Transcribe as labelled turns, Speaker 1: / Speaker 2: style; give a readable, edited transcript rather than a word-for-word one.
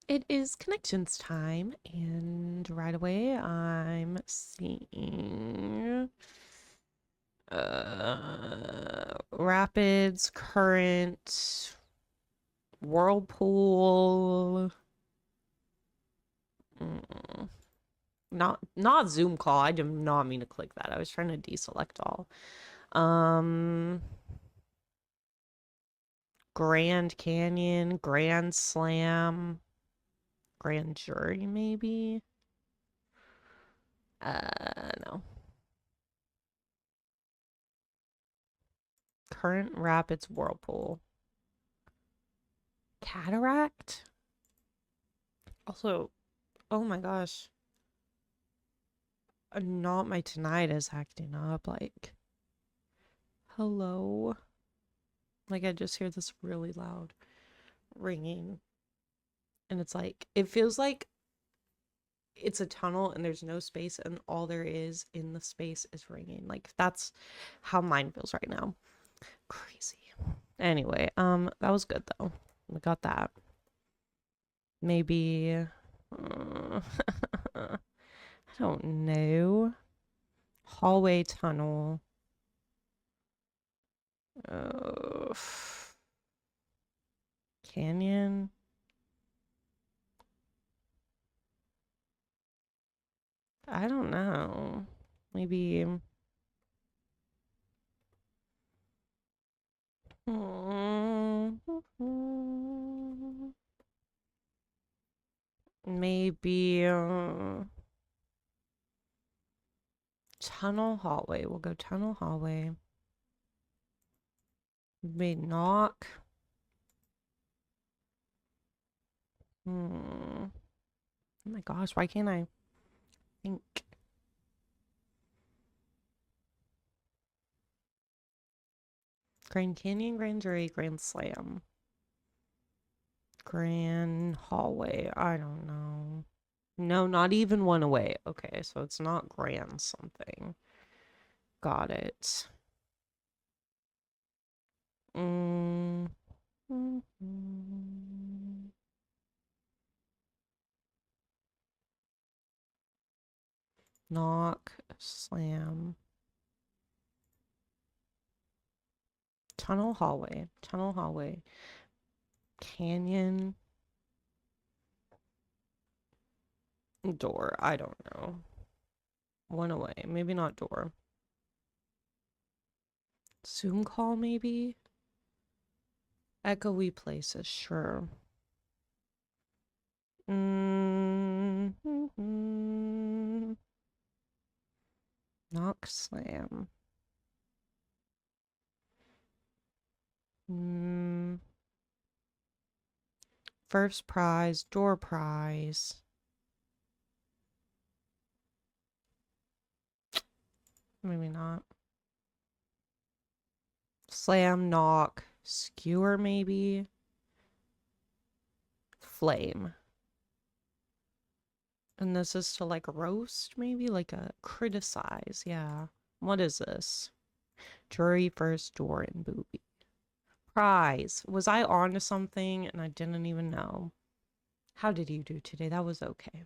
Speaker 1: It is connections time, and right away I'm seeing rapids, current, whirlpool. Mm, not Zoom call. I did not mean to click that. I was trying to deselect all. Grand Canyon, Grand Slam, Grand Jury, maybe. No. Current Rapids Whirlpool. Cataract? Also, oh my gosh. Not my tinnitus acting up. Like, hello? Like, I just hear this really loud ringing. And it's like, it feels like it's a tunnel and there's no space, and all there is in the space is ringing. Like, that's how mine feels right now. Crazy. Anyway, that was good though. We got that. Maybe, I don't know. Hallway tunnel. Uh, Canyon. I don't know. Maybe. Maybe tunnel hallway. We'll go tunnel hallway. Maybe knock. Oh my gosh, why can't I think? Grand Canyon, Grand Jury, Grand Slam. Grand Hallway. I don't know. No, not even one away. Okay, so it's not grand something. Got it. Mm. Knock, slam. Tunnel hallway. Tunnel hallway. Canyon. Door. I don't know. One away. Maybe not door. Zoom call, maybe? Echoey places, sure. Knock, slam. First prize, door prize. Maybe not. Slam, knock, skewer, maybe. Flame. And this is to like roast, maybe? Like a criticize, yeah. What is this? Jury first door and booby. Prize. Was I on to something and I didn't even know? How did you do today? That was okay.